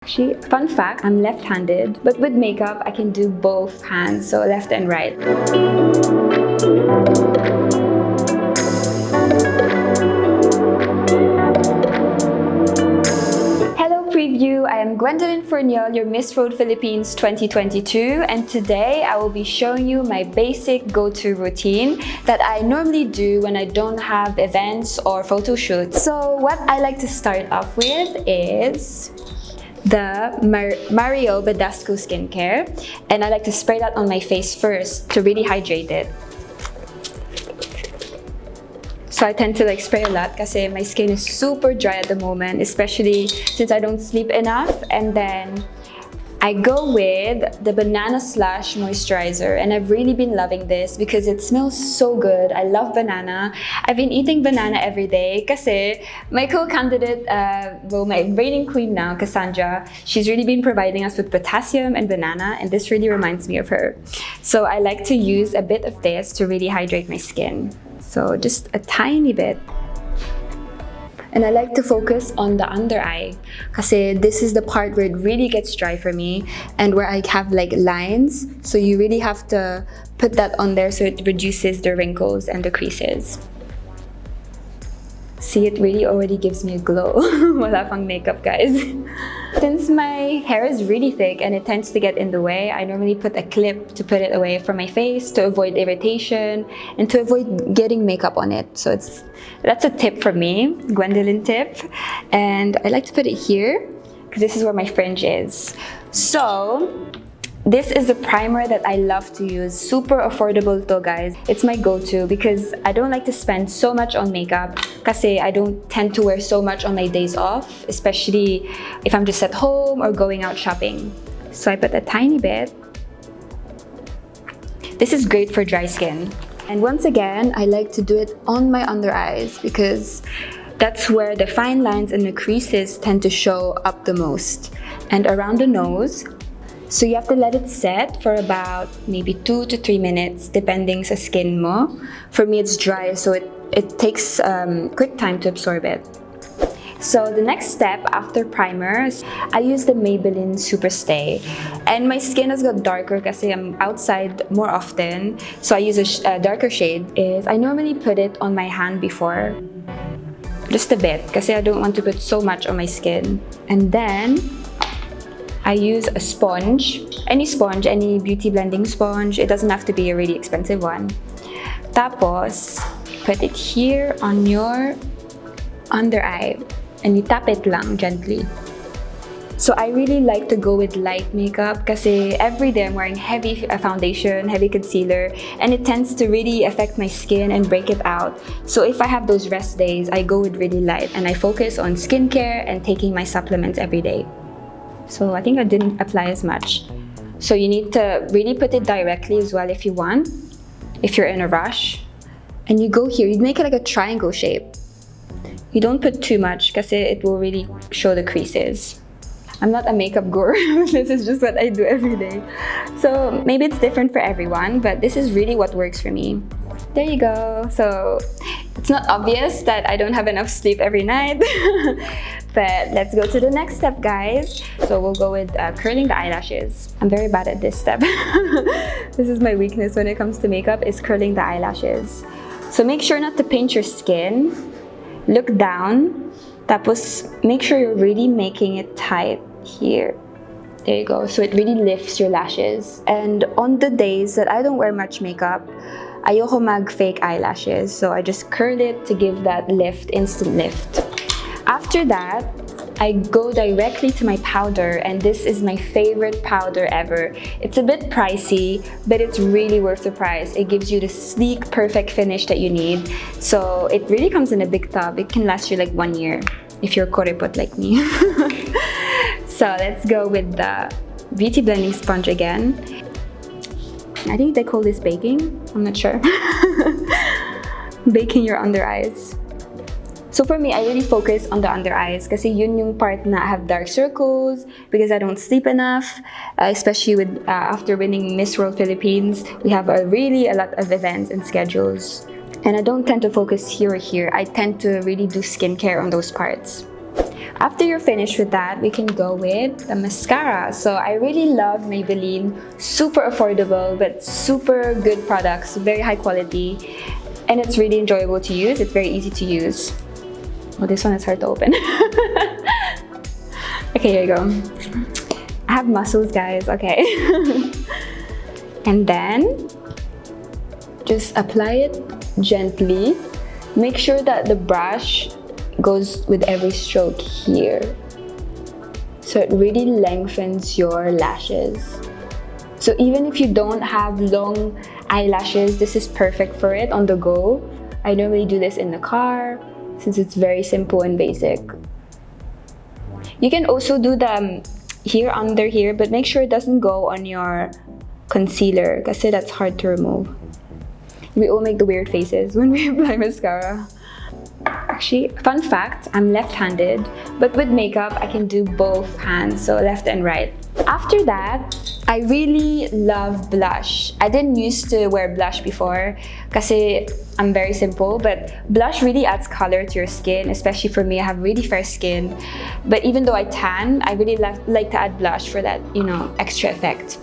Actually, fun fact, I'm left-handed, but with makeup, I can do both hands, so left and right. Hello preview, I am Gwendolyne Fourniol, your Miss World Philippines 2022, and today I will be showing you my basic go-to routine that I normally do when I don't have events or photo shoots. So what I like to start off with is the Mario Badasco skincare, and I like to spray that on my face first to really hydrate it. So I tend to spray a lot kasi my skin is super dry at the moment, especially since I don't sleep enough. And then I go with the Banana Slash Moisturizer, and I've really been loving this because it smells so good. I love banana. I've been eating banana every day kasi my co-candidate, my reigning queen now, Cassandra, she's really been providing us with potassium and banana, and this really reminds me of her. So I like to use a bit of this to really hydrate my skin. So just a tiny bit. And I like to focus on the under eye kasi this is the part where it really gets dry for me and where I have lines. So you really have to put that on there so it reduces the wrinkles and the creases. See, it really already gives me a glow. Wala pang makeup, guys. Since my hair is really thick and it tends to get in the way, I normally put a clip to put it away from my face to avoid irritation and to avoid getting makeup on it. So that's a tip from me, Gwendolyne tip. And I like to put it here because this is where my fringe is. So this is a primer that I love to use. Super affordable to, guys. It's my go-to because I don't like to spend so much on makeup kasi I don't tend to wear so much on my days off, especially if I'm just at home or going out shopping. So I put a tiny bit. This is great for dry skin. And once again, I like to do it on my under eyes because that's where the fine lines and the creases tend to show up the most. And around the nose. So you have to let it set for about maybe 2 to 3 minutes depending sa skin mo. For me, it's dry, so it takes quick time to absorb it. So the next step after primer, I use the Maybelline Super Stay. And my skin has got darker kasi I'm outside more often. So I use a darker shade. I normally put it on my hand before. Just a bit kasi I don't want to put so much on my skin. And then I use a sponge, any beauty blending sponge. It doesn't have to be a really expensive one. Tapos, put it here on your under eye and you tap it lang gently. So I really like to go with light makeup kasi every day I'm wearing heavy foundation, heavy concealer, and it tends to really affect my skin and break it out. So if I have those rest days, I go with really light and I focus on skincare and taking my supplements every day. So I think I didn't apply as much. So you need to really put it directly as well if you want, if you're in a rush. And you go here, you make it like a triangle shape. You don't put too much because it will really show the creases. I'm not a makeup guru, this is just what I do every day. So maybe it's different for everyone, but this is really what works for me. There you go. So it's not obvious that I don't have enough sleep every night. But let's go to the next step, guys. So we'll go with curling the eyelashes. I'm very bad at this step. This is my weakness when it comes to makeup, is curling the eyelashes. So make sure not to pinch your skin. Look down. Tapos make sure you're really making it tight here. There you go. So it really lifts your lashes. And on the days that I don't wear much makeup, ayoko mag fake eyelashes. So I just curl it to give that lift, instant lift. After that, I go directly to my powder, and this is my favorite powder ever. It's a bit pricey, but it's really worth the price. It gives you the sleek, perfect finish that you need. So it really comes in a big tub. It can last you like 1 year if you're korepot like me. So let's go with the beauty blending sponge again. I think they call this baking. I'm not sure. Baking your under eyes. So for me, I really focus on the under eyes kasi yun yung part na I have dark circles because I don't sleep enough, especially with after winning Miss World Philippines. We have a lot of events and schedules. And I don't tend to focus here or here. I tend to really do skincare on those parts. After you're finished with that, we can go with the mascara. So I really love Maybelline. Super affordable, but super good products, very high quality. And it's really enjoyable to use. It's very easy to use. Oh, this one is hard to open. Okay, here you go. I have muscles, guys, okay. And then, just apply it gently. Make sure that the brush goes with every stroke here, so it really lengthens your lashes. So even if you don't have long eyelashes, this is perfect for it on the go. I normally do this in the car since it's very simple and basic. You can also do them here under here, but make sure it doesn't go on your concealer because that's hard to remove. We all make the weird faces when we apply mascara. Actually, fun fact, I'm left-handed, but with makeup, I can do both hands, so left and right. After that, I really love blush. I didn't used to wear blush before kasi I'm very simple, but blush really adds color to your skin, especially for me. I have really fair skin. But even though I tan, I really like to add blush for that, you know, extra effect.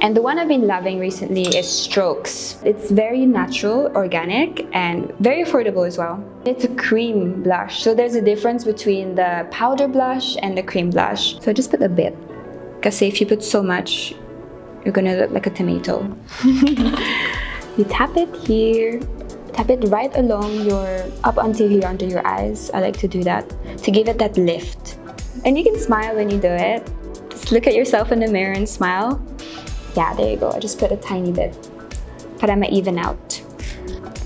And the one I've been loving recently is Strokes. It's very natural, organic, and very affordable as well. It's a cream blush, so there's a difference between the powder blush and the cream blush. So I just put a bit, because if you put so much, you're gonna look like a tomato. You tap it here, tap it right along up until here under your eyes. I like to do that to give it that lift. And you can smile when you do it. Just look at yourself in the mirror and smile. Yeah, there you go. I just put a tiny bit para ma-even out.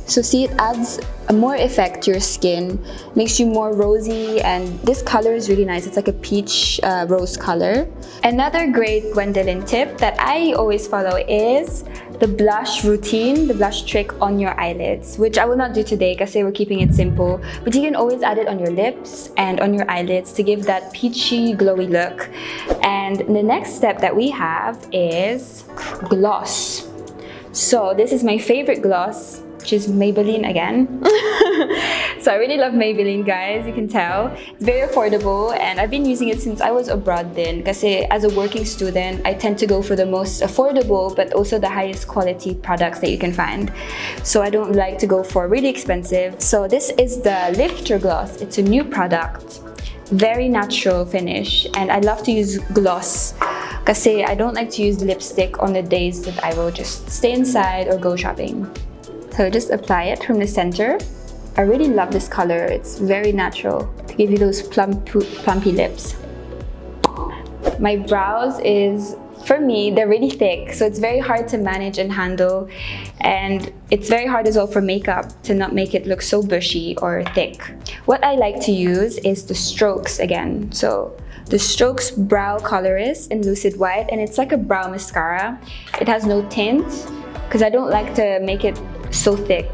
So see, it adds more effect to your skin, makes you more rosy, and this color is really nice. It's like a peach rose color. Another great Gwendolyne tip that I always follow is the blush routine, the blush trick on your eyelids, which I will not do today because we're keeping it simple, but you can always add it on your lips and on your eyelids to give that peachy, glowy look. And the next step that we have is gloss. So this is my favorite gloss, which is Maybelline again. So I really love Maybelline, guys, you can tell. It's very affordable and I've been using it since I was abroad then. Because as a working student, I tend to go for the most affordable but also the highest quality products that you can find. So I don't like to go for really expensive. So this is the Lifter Gloss. It's a new product. Very natural finish, and I love to use gloss because I don't like to use lipstick on the days that I will just stay inside or go shopping. So just apply it from the center. I really love this color. It's very natural to give you those plumpy lips. My brows for me, they're really thick, so it's very hard to manage and handle, and it's very hard as well for makeup to not make it look so bushy or thick. What I like to use is the Strokes again. So the Strokes Brow Colorist in Lucid White, and it's like a brow mascara. It has no tint because I don't like to make it so thick.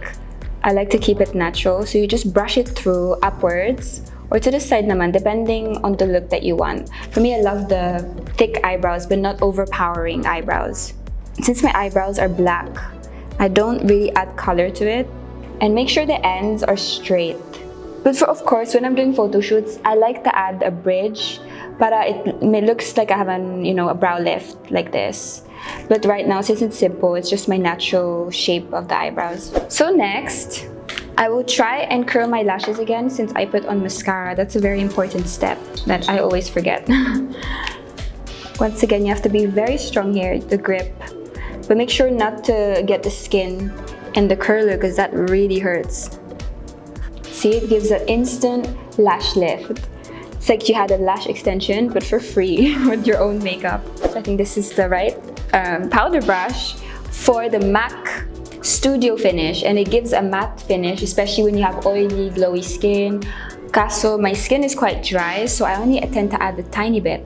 I like to keep it natural, so you just brush it through upwards or to the side naman, depending on the look that you want. For me, I love the thick eyebrows, but not overpowering eyebrows. Since my eyebrows are black, I don't really add color to it. And make sure the ends are straight. But of course, when I'm doing photo shoots, I like to add a bridge, para it looks like I have a brow lift like this. But right now, since it's simple, it's just my natural shape of the eyebrows. So next, I will try and curl my lashes again since I put on mascara. That's a very important step that I always forget. Once again, you have to be very strong here, the grip. But make sure not to get the skin and the curler because that really hurts. See, it gives an instant lash lift. It's like you had a lash extension, but for free with your own makeup. So I think this is the right powder brush for the MAC Studio finish, and it gives a matte finish, especially when you have oily, glowy skin. Kaso, my skin is quite dry, so I only tend to add a tiny bit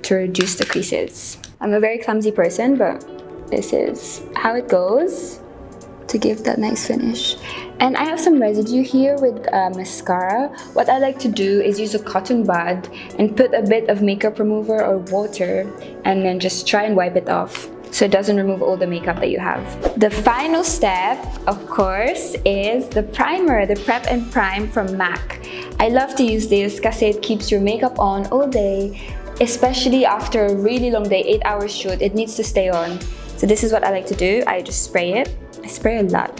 to reduce the creases. I'm a very clumsy person, but this is how it goes to give that nice finish. And I have some residue here with mascara. What I like to do is use a cotton bud and put a bit of makeup remover or water and then just try and wipe it off. so it doesn't remove all the makeup that you have. The final step, of course, is the primer, the Prep and Prime from MAC. I love to use this because it keeps your makeup on all day, especially after a really long day, 8-hour shoot. It needs to stay on. So this is what I like to do. I just spray it. I spray a lot.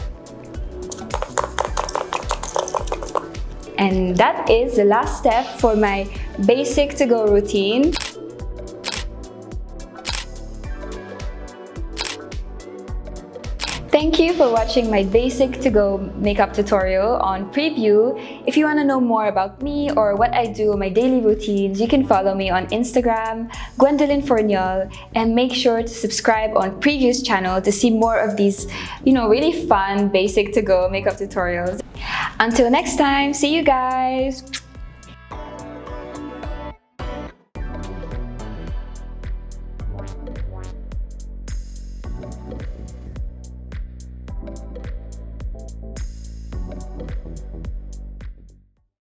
And that is the last step for my basic to-go routine. Thank you for watching my basic to-go makeup tutorial on Preview. If you want to know more about me or what I do, my daily routines, you can follow me on Instagram, Gwendolyne Fourniol, and make sure to subscribe on Preview's channel to see more of these, really fun basic to-go makeup tutorials. Until next time, see you guys!